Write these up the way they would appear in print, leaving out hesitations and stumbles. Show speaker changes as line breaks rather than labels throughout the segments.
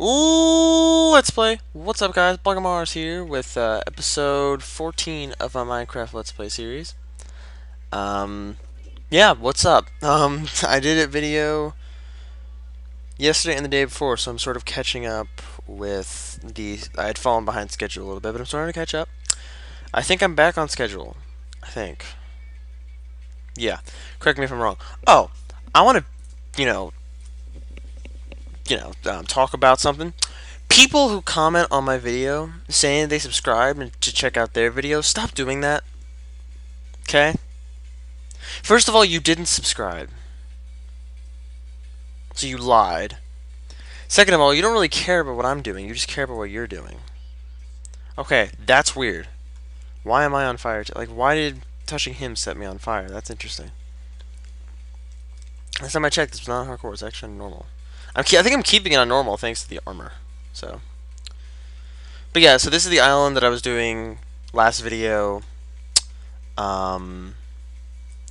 Let's play. What's up, guys? Mars here with episode 14 of my Minecraft Let's Play series. Yeah, what's up? I did a video yesterday and the day before, so I'm sort of catching up with the. I had fallen behind schedule a little bit, but I'm starting to catch up. I think I'm back on schedule. I think. Yeah. Correct me if I'm wrong. Oh, I want to, you know, talk about something. People who comment on my video saying they subscribe and to check out their videos, stop doing that. Okay? First of all, you didn't subscribe. So you lied. Second of all, you don't really care about what I'm doing. You just care about what you're doing. Okay, that's weird. Why am I on fire? Like, why did touching him set me on fire? That's interesting. Last time I checked, this was not hardcore. It's actually normal. I think I'm keeping it on normal thanks to the armor. So. But yeah, so this is the island that I was doing last video. I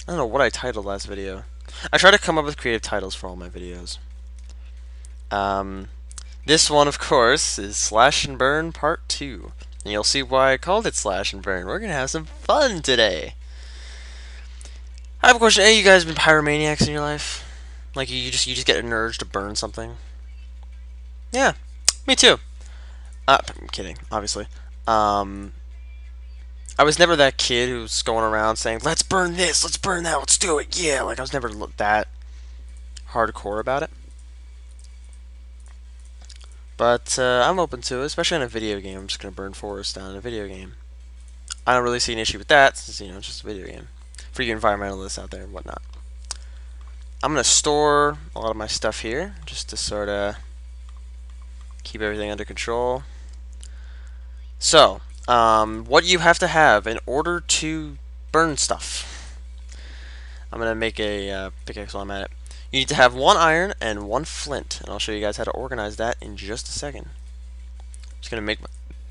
don't know what I titled last video. I try to come up with creative titles for all my videos. This one, of course, is Slash and Burn Part 2. And you'll see why I called it Slash and Burn. We're going to have some fun today. I have a question. Any of you guys been pyromaniacs in your life? Like, you just get an urge to burn something? Yeah, me too. I'm kidding, obviously. I was never that kid who's going around saying, let's burn this, let's burn that, let's do it, yeah. Like, I was never that hardcore about it. But I'm open to it, especially in a video game. I'm just going to burn forests down in a video game. I don't really see an issue with that, since, it's just a video game. For you environmentalists out there and whatnot. I'm going to store a lot of my stuff here, just to sort of keep everything under control. So, what you have to have in order to burn stuff. I'm going to make a pickaxe while I'm at it. You need to have 1 iron and 1 flint, and I'll show you guys how to organize that in just a second. Just going to make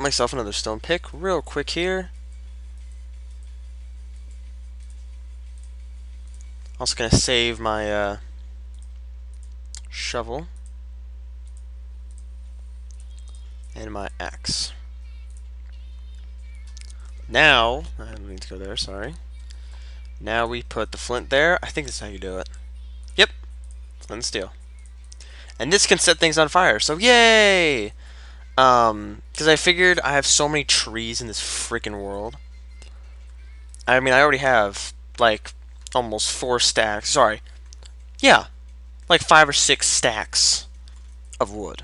myself another stone pick real quick here. Also going to save my shovel and my axe. Now, I don't need to go there, sorry. Now we put the flint there. I think that's how you do it. Yep, flint and steel. And this can set things on fire, so yay! Because I figured I have so many trees in this freaking world. I mean, I already have, like, almost 4 stacks. Sorry. Yeah, like 5 or 6 stacks of wood.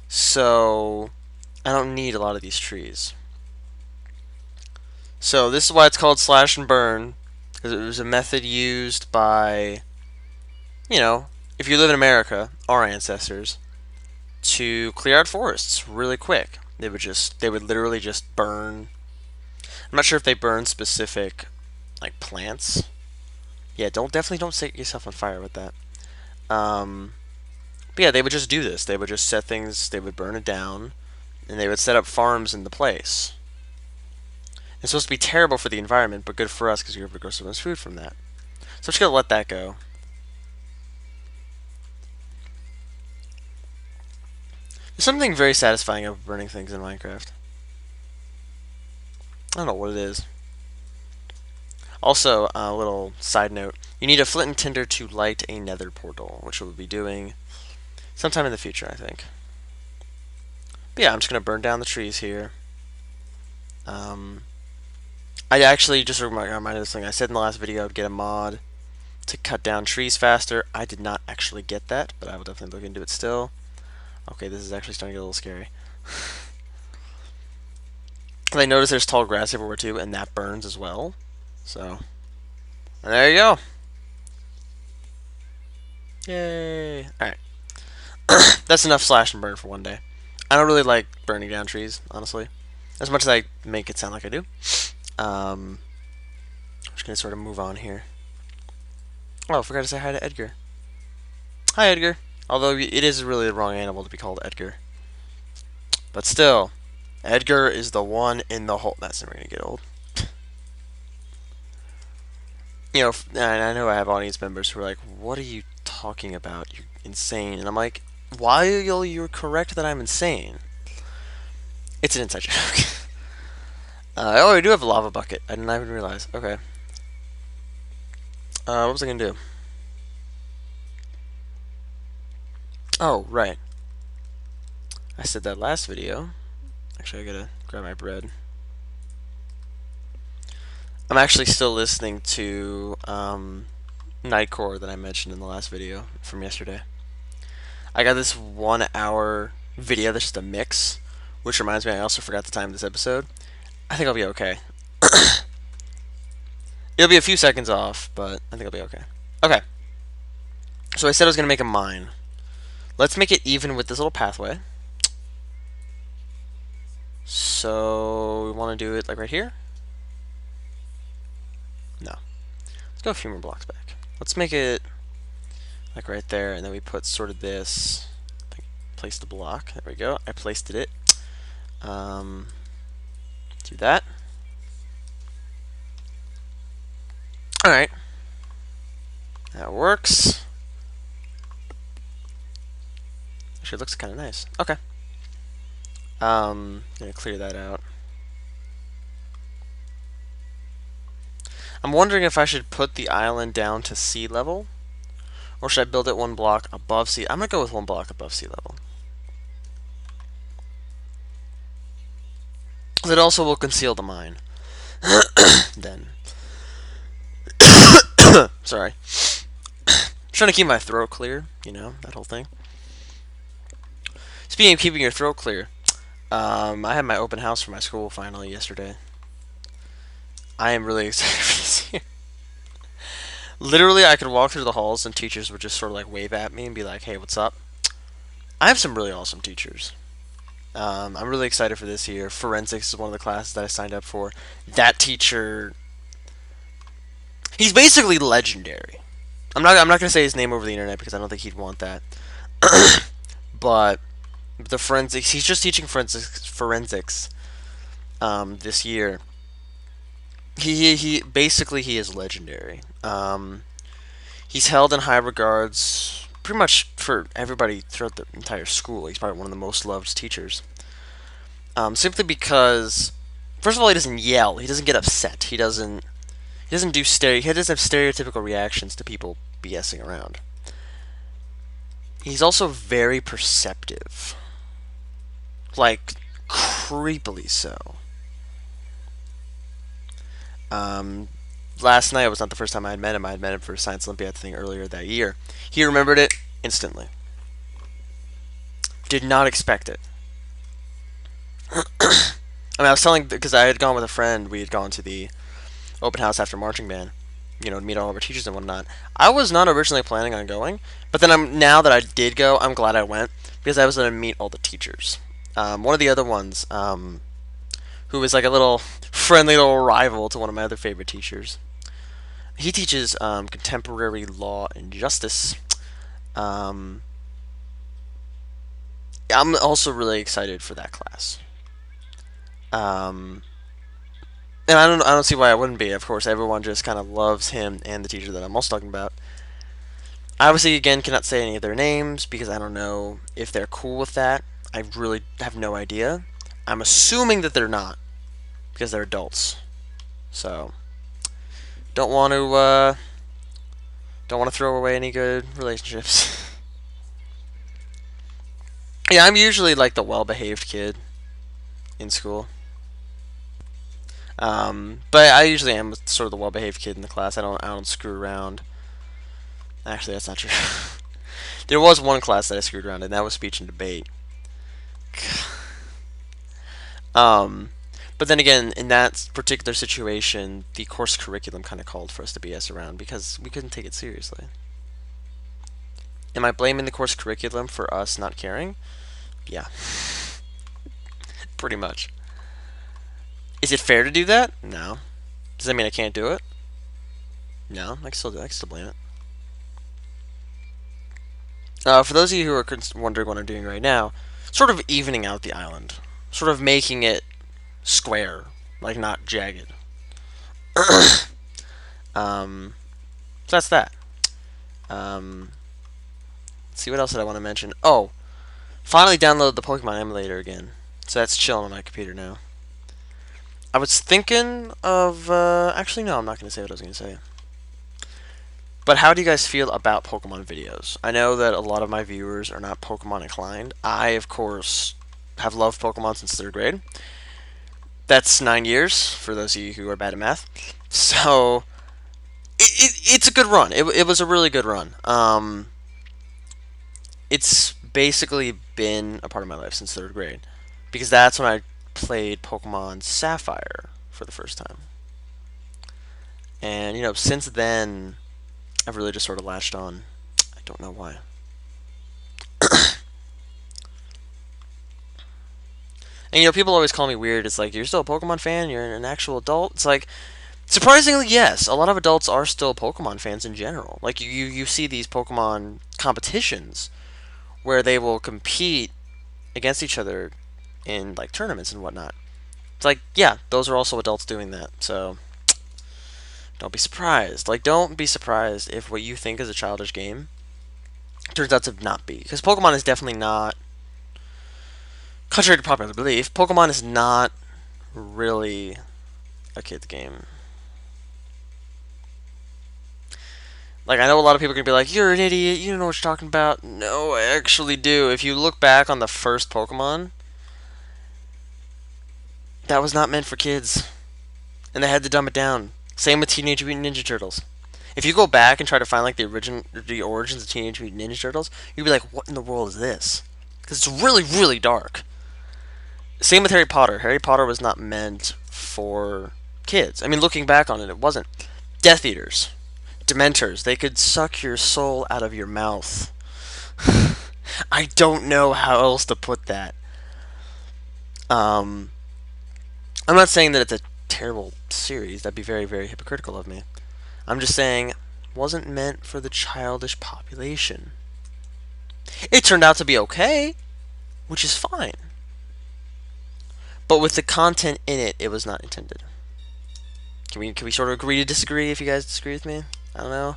So, I don't need a lot of these trees. So this is why it's called slash and burn, because it was a method used by, if you live in America, our ancestors, to clear out forests really quick. They would literally just burn. I'm not sure if they burn specific, like, plants. Yeah, definitely don't set yourself on fire with that. But yeah, they would just do this. They would just set things. They would burn it down, and they would set up farms in the place. It's supposed to be terrible for the environment, but good for us because we're able to grow so much food from that. So I'm just going to let that go. There's something very satisfying about burning things in Minecraft. I don't know what it is. Also, a little side note. You need a flint and tinder to light a nether portal, which we'll be doing sometime in the future, I think. But yeah, I'm just going to burn down the trees here. I actually just reminded this thing. I said in the last video I'd get a mod to cut down trees faster. I did not actually get that, but I will definitely look into it still. Okay, this is actually starting to get a little scary. I noticed there's tall grass everywhere too, and that burns as well. So, and there you go. Yay! Alright. That's enough slash and burn for one day. I don't really like burning down trees, honestly. As much as I make it sound like I do. I'm just going to sort of move on here. Oh, I forgot to say hi to Edgar. Hi, Edgar. Although it is really the wrong animal to be called Edgar. But still, Edgar is the one in the hole. That's never going to get old. And I know I have audience members who are like, what are you talking about? You're insane. And I'm like, While you're correct that I'm insane, it's an inside joke. Oh, I do have a lava bucket. I did not even realize. Okay. What was I gonna do? Oh, right. I said that last video. Actually, I gotta grab my bread. I'm actually still listening to Nightcore that I mentioned in the last video from yesterday. I got this 1 hour video that's just a mix, which reminds me I also forgot the time of this episode. I think I'll be okay. It'll be a few seconds off, but I think I'll be okay. Okay. So I said I was going to make a mine. Let's make it even with this little pathway. So we want to do it like right here? No. Let's go a few more blocks back. Let's make it like right there, and then we put sort of this. Place the block. There we go. I placed it. Do that. Alright. That works. Actually, it looks kind of nice. Okay. Gonna clear that out. I'm wondering if I should put the island down to sea level, or should I build it 1 block above sea? I'm gonna go with 1 block above sea level. It also will conceal the mine. Then. Sorry. Trying to keep my throat clear, you know, that whole thing. Speaking of keeping your throat clear, I had my open house for my school finally yesterday. I am really excited for this year. Literally, I could walk through the halls and teachers would just sort of like wave at me and be like, hey, what's up? I have some really awesome teachers. I'm really excited for this year. Forensics is one of the classes that I signed up for. That teacher, he's basically legendary. I'm not gonna say his name over the internet because I don't think he'd want that. But the forensics, he's just teaching forensics this year. He basically he is legendary. He's held in high regards pretty much for everybody throughout the entire school. He's probably one of the most loved teachers. Simply because, first of all, he doesn't yell. He doesn't get upset. He doesn't do He doesn't have stereotypical reactions to people BSing around. He's also very perceptive, like creepily so. Last night was not the first time I had met him. I had met him for a Science Olympiad thing earlier that year. He remembered it instantly. Did not expect it. I mean, I was telling, because I had gone with a friend, we had gone to the open house after marching band, you know, to meet all of our teachers and whatnot. I was not originally planning on going, but then now that I did go, I'm glad I went, because I was going to meet all the teachers. One of the other ones, who was like a little friendly little rival to one of my other favorite teachers. He teaches contemporary law and justice. I'm also really excited for that class. And I don't see why I wouldn't be. Of course, everyone just kind of loves him and the teacher that I'm also talking about. I obviously, again, cannot say any of their names because I don't know if they're cool with that. I really have no idea. I'm assuming that they're not because they're adults. So, don't want to throw away any good relationships. Yeah, I'm usually like the well-behaved kid in school. But I usually am sort of the well-behaved kid in the class. I don't screw around. Actually, that's not true. There was one class that I screwed around in. That was speech and debate. But then again, in that particular situation, the course curriculum kind of called for us to BS around because we couldn't take it seriously. Am I blaming the course curriculum for us not caring? Yeah. Pretty much. Is it fair to do that? No. Does that mean I can't do it? No, I can still blame it. For those of you who are wondering what I'm doing right now, sort of evening out the island. Sort of making it square, like not jagged. So that's that. Let's see, what else did I want to mention? Oh, Finally downloaded the Pokemon emulator again. So that's chilling on my computer now. I was thinking of, actually no, I'm not going to say what I was going to say. But how do you guys feel about Pokemon videos? I know that a lot of my viewers are not Pokemon inclined. I, of course, have loved Pokemon since 3rd grade. That's 9 years, for those of you who are bad at math. So, it's a good run. It was a really good run. It's basically been a part of my life since 3rd grade. Because that's when I played Pokemon Sapphire for the first time. And, since then, I've really just sort of latched on. I don't know why. And, people always call me weird. It's like, you're still a Pokemon fan? You're an actual adult? It's like, surprisingly, yes. A lot of adults are still Pokemon fans in general. Like, you see these Pokemon competitions where they will compete against each other in, like, tournaments and whatnot. It's like, yeah, those are also adults doing that. So, don't be surprised. Like, don't be surprised if what you think is a childish game turns out to not be. Because Pokemon is definitely not, contrary to popular belief, Pokemon is not really a kid's game. Like, I know a lot of people are going to be like, you're an idiot, you don't know what you're talking about. No, I actually do. If you look back on the first Pokemon, that was not meant for kids. And they had to dumb it down. Same with Teenage Mutant Ninja Turtles. If you go back and try to find, like, the origins of Teenage Mutant Ninja Turtles, you'd be like, what in the world is this? Because it's really, really dark. Same with Harry Potter. Harry Potter was not meant for kids. I mean, looking back on it, it wasn't. Death Eaters. Dementors. They could suck your soul out of your mouth. I don't know how else to put that. I'm not saying that it's a terrible series. That'd be very, very hypocritical of me. I'm just saying, it wasn't meant for the childish population. It turned out to be okay, which is fine. But with the content in it, it was not intended. Can we sort of agree to disagree if you guys disagree with me? I don't know.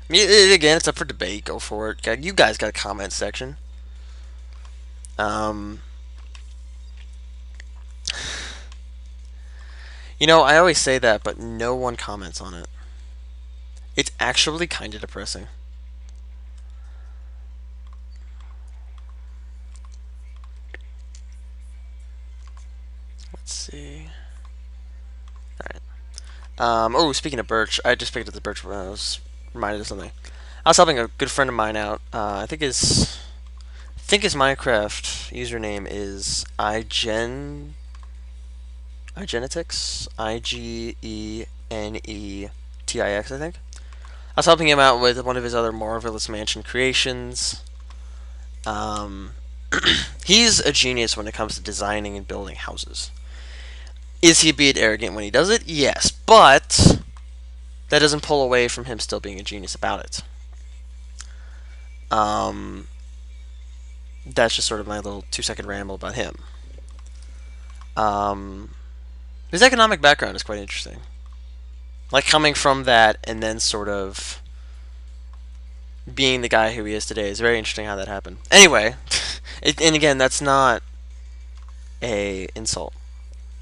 I mean, again, it's up for debate. Go for it. You guys got a comment section. I always say that, but no one comments on it. It's actually kind of depressing. Let's see. Alright. Oh, speaking of Birch, I just picked up the Birch when I was reminded of something. I was helping a good friend of mine out. I think his Minecraft username is igenetics. IGENETIX, I think. I was helping him out with one of his other Marvelous Mansion creations. He's a genius when it comes to designing and building houses. Is he a bit arrogant when he does it? Yes, but that doesn't pull away from him still being a genius about it. That's just sort of my little 2-second ramble about him. His economic background is quite interesting. Like, coming from that and then sort of being the guy who he is today is very interesting how that happened. Anyway, and again, that's not a insult.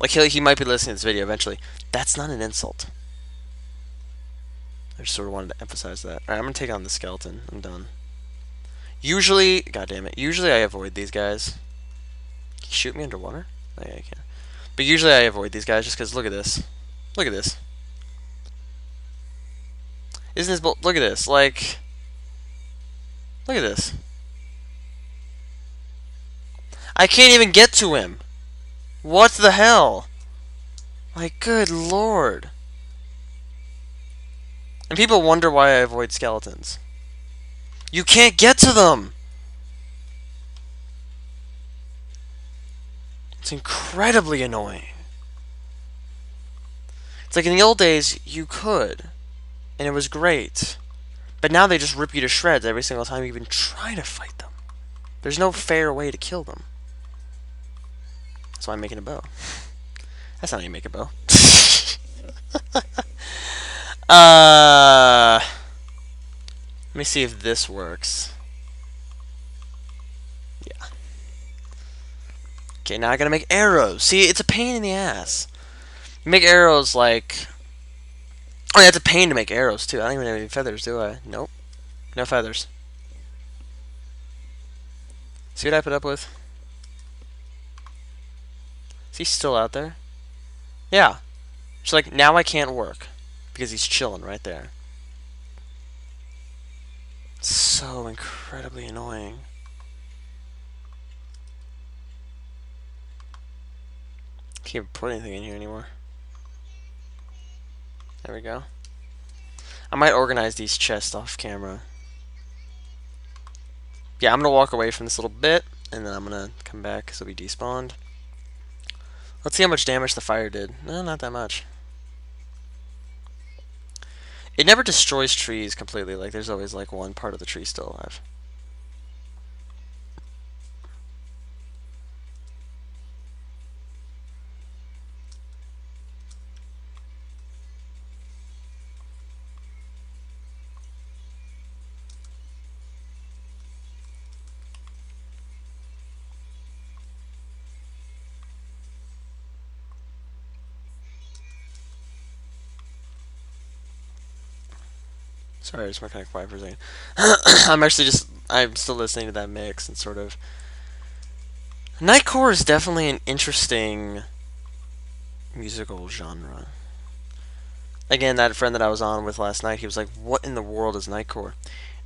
Like, he might be listening to this video eventually. That's not an insult. I just sort of wanted to emphasize that. Alright, I'm going to take on the skeleton. I'm done. Usually, god damn it, usually I avoid these guys. Can you shoot me underwater? Oh, yeah, I can. But usually I avoid these guys just because look at this. Look at this. Isn't this look at this, like, look at this. I can't even get to him. What the hell? Like, good lord. And people wonder why I avoid skeletons. You can't get to them! It's incredibly annoying. It's like in the old days, you could. And it was great. But now they just rip you to shreds every single time you even try to fight them. There's no fair way to kill them. That's why I'm making a bow. That's not how you make a bow. Let me see if this works. Yeah. Okay, now I gotta make arrows. See, it's a pain in the ass. You make arrows like... Oh, yeah, it's a pain to make arrows, too. I don't even have any feathers, do I? Nope. No feathers. See what I put up with? Is he still out there? Yeah. It's like, now I can't work. Because he's chilling right there. It's so incredibly annoying. Can't put anything in here anymore. There we go. I might organize these chests off camera. Yeah, I'm gonna walk away from this little bit, and then I'm gonna come back because it'll be despawned. Let's see how much damage the fire did. No, not that much. It never destroys trees completely. Like, there's always, like, one part of the tree still alive. Sorry, I just went kind of quiet for a second. I'm still listening to that mix and sort of... Nightcore is definitely an interesting musical genre. Again, that friend that I was on with last night, he was like, what in the world is Nightcore?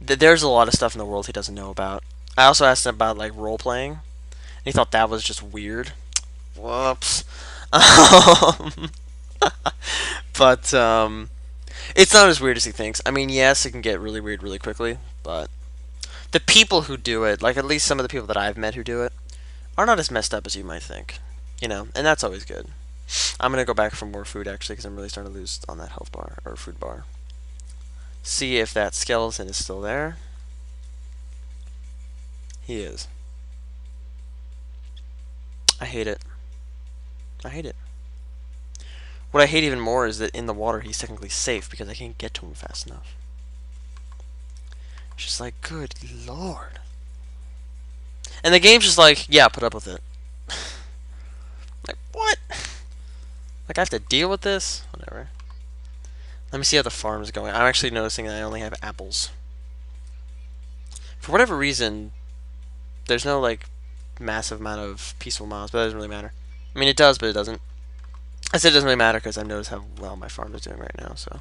There's a lot of stuff in the world he doesn't know about. I also asked him about, like, role-playing, and he thought that was just weird. Whoops. Um, but, it's not as weird as he thinks. I mean, yes, it can get really weird really quickly, but the people who do it, like at least some of the people that I've met who do it, are not as messed up as you might think. You know, and that's always good. I'm going to go back for more food, actually, because I'm really starting to lose on that health bar, or food bar. See if that skeleton is still there. He is. I hate it. I hate it. What I hate even more is that in the water he's technically safe because I can't get to him fast enough. It's just like, good lord. And the game's just like, yeah, put up with it. Like, what? Like, I have to deal with this? Whatever. Let me see how the farm's going. I'm actually noticing that I only have apples. For whatever reason, there's no, like, massive amount of peaceful miles, but that doesn't really matter. I mean, it does, but it doesn't. I said it doesn't really matter because I've noticed how well my farm is doing right now, so.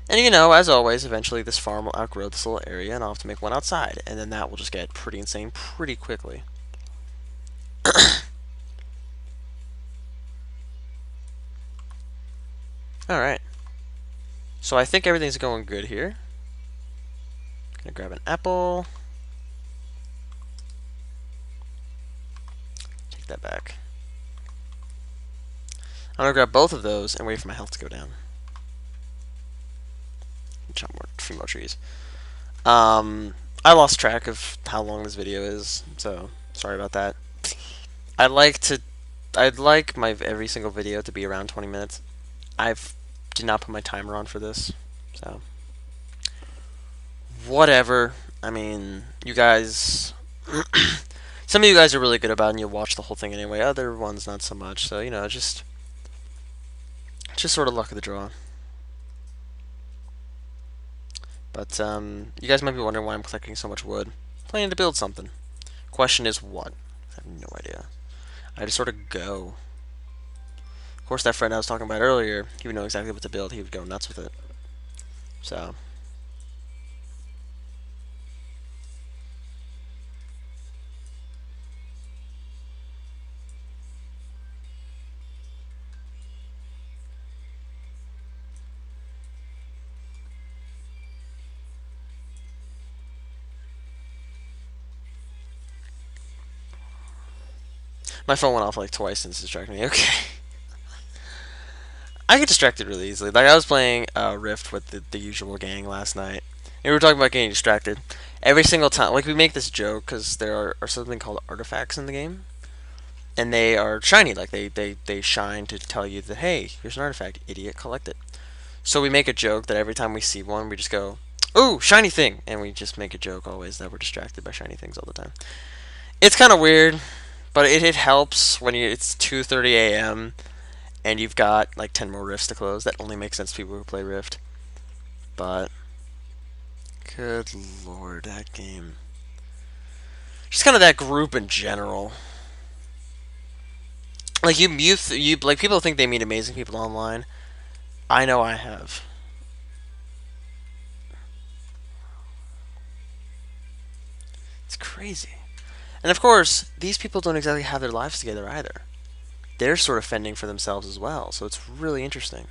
And you know, as always, eventually this farm will outgrow this little area, and I'll have to make one outside, and then that will just get pretty insane pretty quickly. Alright. So I think everything's going good here. Gonna grab an apple. Take that back. I'm gonna grab both of those and wait for my health to go down. Chop more, a few more trees. I lost track of how long this video is, so sorry about that. I'd like my every single video to be around 20 minutes. Did not put my timer on for this, so whatever. I mean, you guys, some of you guys are really good about it and you'll watch the whole thing anyway. Other ones not so much. So you know, just sort of luck of the draw. But you guys might be wondering why I'm collecting so much wood. Planning to build something. Question is what? I have no idea. I just sort of go. Of course, that friend I was talking about earlier, he would know exactly what to build. He would go nuts with it. So. My phone went off like twice since it distracted me. Okay. I get distracted really easily. Like, I was playing Rift with the usual gang last night. And we were talking about getting distracted. Every single time, like, we make this joke because there are something called artifacts in the game. And they are shiny. Like, they shine to tell you that, hey, here's an artifact. Idiot, collect it. So we make a joke that every time we see one, we just go, ooh, shiny thing. And we just make a joke always that we're distracted by shiny things all the time. It's kind of weird, But it helps when it's 2:30 a.m. and you've got like 10 more rifts to close. That only makes sense to people who play Rift. But good lord, that game. Just kind of that group in general. Like you like people think they meet amazing people online. I know I have. It's crazy. And of course, these people don't exactly have their lives together either. They're sort of fending for themselves as well, so it's really interesting.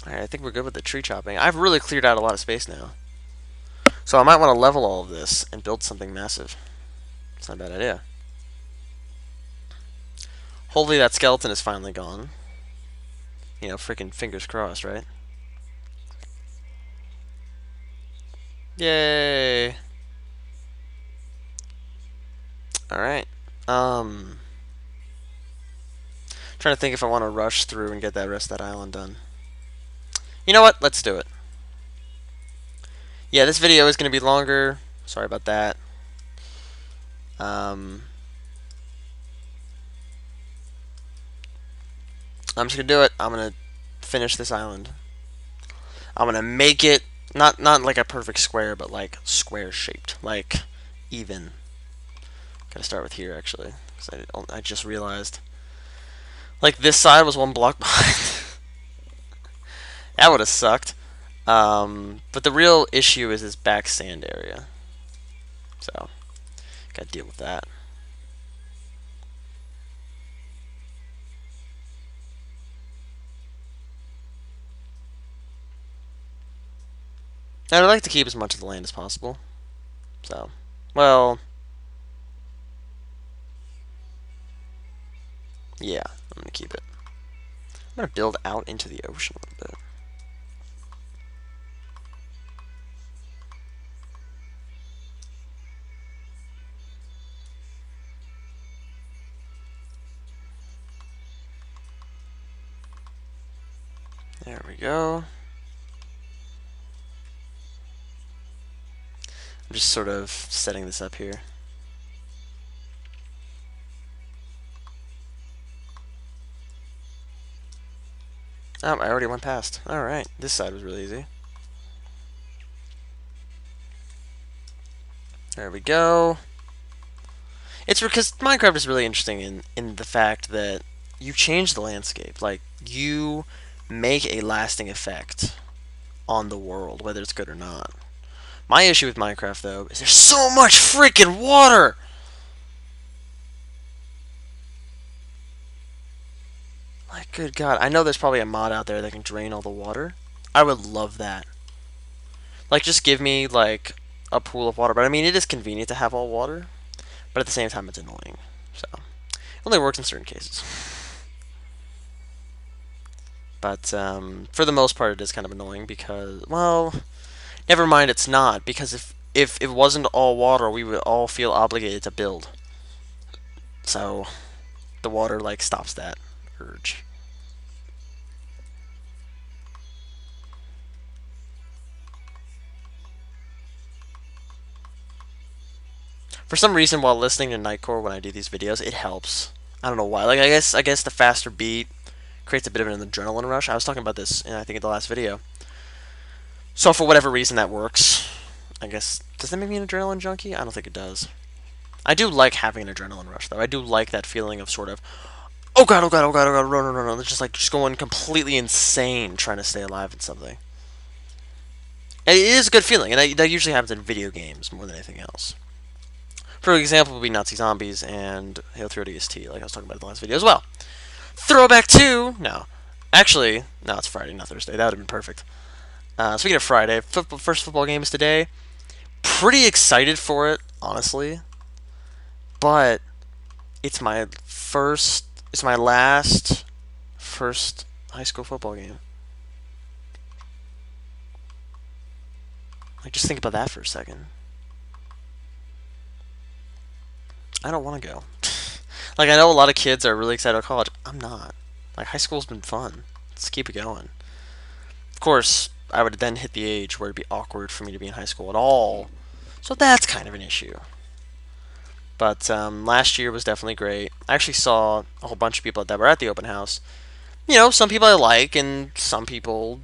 Alright, I think we're good with the tree chopping. I've really cleared out a lot of space now. So I might want to level all of this and build something massive. It's not a bad idea. Hopefully that skeleton is finally gone. You know, freaking fingers crossed, right? Yay! Alright. Trying to think if I want to rush through and get that rest of that island done. You know what? Let's do it. Yeah, this video is going to be longer. Sorry about that. I'm just going to do it. I'm going to finish this island. I'm going to make it not like a perfect square, but like square shaped, like even. Gotta start with here actually, because I just realized like this side was one block behind. That would have sucked. But the real issue is this back sand area, so gotta deal with that. And I'd like to keep as much of the land as possible. So, well, yeah, I'm gonna keep it. I'm gonna build out into the ocean a little bit. There we go. I'm just sort of setting this up here. Oh, I already went past. Alright, this side was really easy. There we go. It's because Minecraft is really interesting in the fact that you change the landscape. Like, you make a lasting effect on the world, whether it's good or not. My issue with Minecraft, though, is there's so much freaking water! Like, good God. I know there's probably a mod out there that can drain all the water. I would love that. Like, just give me, like, a pool of water. But, I mean, it is convenient to have all water. But at the same time, it's annoying. So, it only works in certain cases. But, for the most part, it is kind of annoying because, well, never mind, it's not. Because if it wasn't all water, we would all feel obligated to build. So, the water, like, stops that urge. For some reason, while listening to Nightcore when I do these videos, it helps. I don't know why. Like, I guess the faster beat creates a bit of an adrenaline rush. I was talking about this, I think, in the last video. So for whatever reason, that works. I guess, does that make me an adrenaline junkie? I don't think it does. I do like having an adrenaline rush, though. I do like that feeling of sort of, oh god, oh god, oh god, oh god, run, run, run, run. It's just like just going completely insane trying to stay alive in something. And it is a good feeling, and that usually happens in video games more than anything else. For example, would be Nazi Zombies and Halo 3 ODST, like I was talking about in the last video as well. Throwback 2! No. Actually, no, it's Friday, not Thursday. That would have been perfect. Speaking of Friday, first football game is today. Pretty excited for it, honestly. But it's my last first high school football game. Like, just think about that for a second. I don't want to go. Like, I know a lot of kids are really excited about college. I'm not. Like, high school's been fun. Let's keep it going. Of course, I would then hit the age where it'd be awkward for me to be in high school at all. So that's kind of an issue. But last year was definitely great. I actually saw a whole bunch of people that were at the open house. You know, some people I like, and some people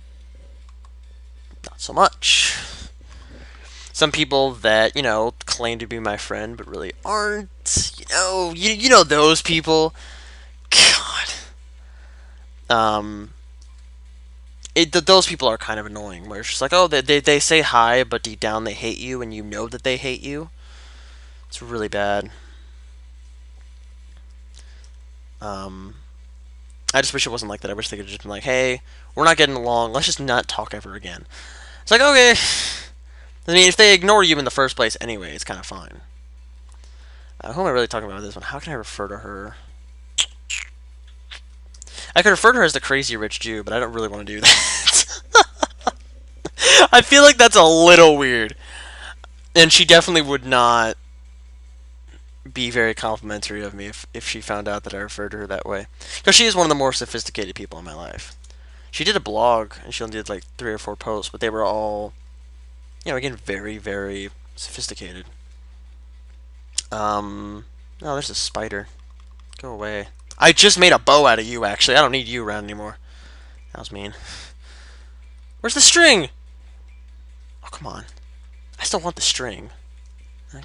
not so much. Some people that, you know, claim to be my friend but really aren't. You know those people. God. Um, those people are kind of annoying. Where it's just like, oh, they say hi, but deep down they hate you, and you know that they hate you. It's really bad. Um, I just wish it wasn't like that. I wish they could have just been like, hey, we're not getting along. Let's just not talk ever again. It's like, okay. I mean, if they ignore you in the first place anyway, it's kind of fine. Who am I really talking about with this one? How can I refer to her? I could refer to her as the crazy rich Jew, but I don't really want to do that. I feel like that's a little weird. And she definitely would not be very complimentary of me if she found out that I referred to her that way. Because she is one of the more sophisticated people in my life. She did a blog, and she only did like 3 or 4 posts, but they were all, you know, again, very, very sophisticated. Oh, there's a spider. Go away. I just made a bow out of you, actually. I don't need you around anymore. That was mean. Where's the string? Oh, come on. I still want the string. I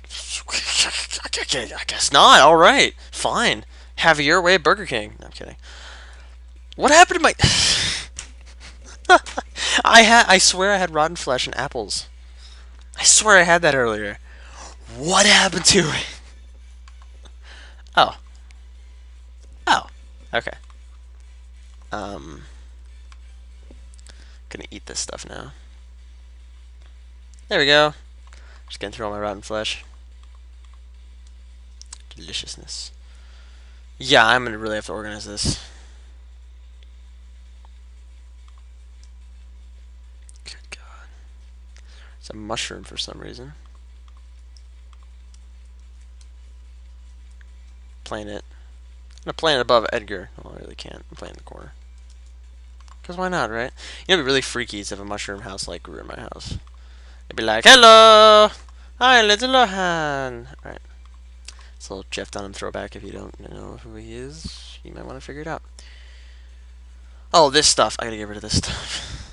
guess not. All right. Fine. Have it your way, Burger King. No, I'm kidding. What happened to my... I swear I had rotten flesh and apples. I swear I had that earlier. What happened to it? Oh. Oh. Okay. Gonna eat this stuff now. There we go. Just getting through all my rotten flesh. Deliciousness. Yeah, I'm gonna really have to organize this. Good God. It's a mushroom for some reason. Plant it. I'm gonna plant it above Edgar. Well, I really can't. I'm playing in the corner. Because why not, right? You know, it'd be really freaky if a mushroom house like grew in my house. It'd be like, hello! Hi, little Lohan! Alright. It's a little Jeff Dunham throwback. If you don't know who he is, you might want to figure it out. Oh, this stuff. I gotta get rid of this stuff.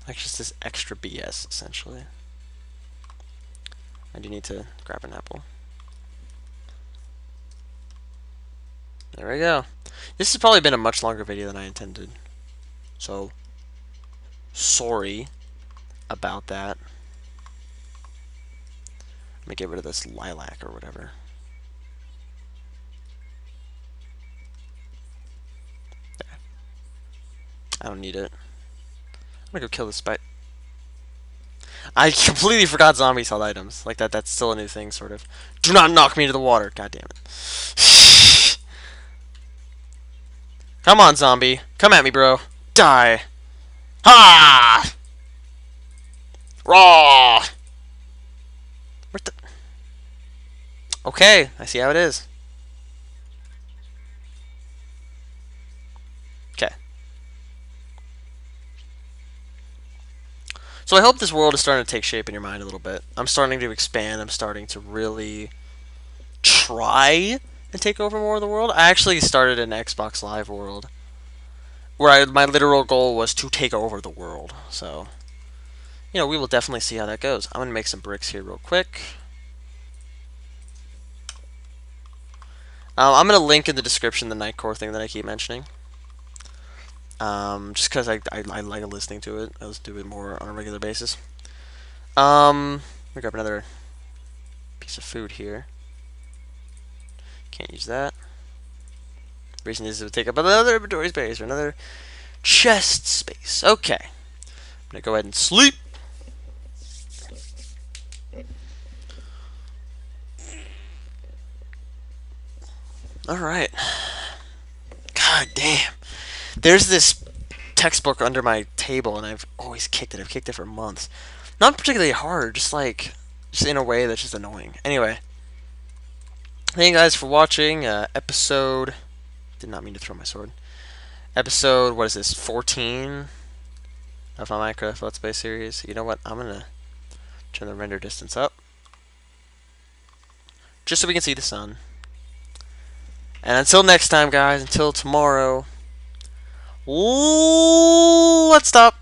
Like, just this extra BS, essentially. I do need to grab an apple. There we go. This has probably been a much longer video than I intended. So, sorry about that. Let me get rid of this lilac or whatever. There. I don't need it. I'm gonna go kill this spider. I completely forgot zombies held items. Like that's still a new thing, sort of. Do not knock me into the water. God damn it. Come on, zombie. Come at me, bro. Die. Ha! Raw! What the... Okay, I see how it is. Okay. So I hope this world is starting to take shape in your mind a little bit. I'm starting to expand. I'm starting to really try and take over more of the world. I actually started an Xbox Live world where my literal goal was to take over the world. So, you know, we will definitely see how that goes. I'm going to make some bricks here real quick. I'm going to link in the description the Nightcore thing that I keep mentioning. Just because I like listening to it. I listen to it more on a regular basis. Let me grab another piece of food here. Can't use that. The reason is it would take up another inventory space or another chest space. Okay. I'm going to go ahead and sleep. Alright. God damn. There's this textbook under my table, and I've always kicked it. I've kicked it for months. Not particularly hard, just in a way that's just annoying. Anyway. Thank you guys for watching episode... Did not mean to throw my sword. Episode, what is this, 14 of my Minecraft Let's Play series. You know what? I'm going to turn the render distance up. just so we can see the sun. And until next time, guys, until tomorrow, let's stop.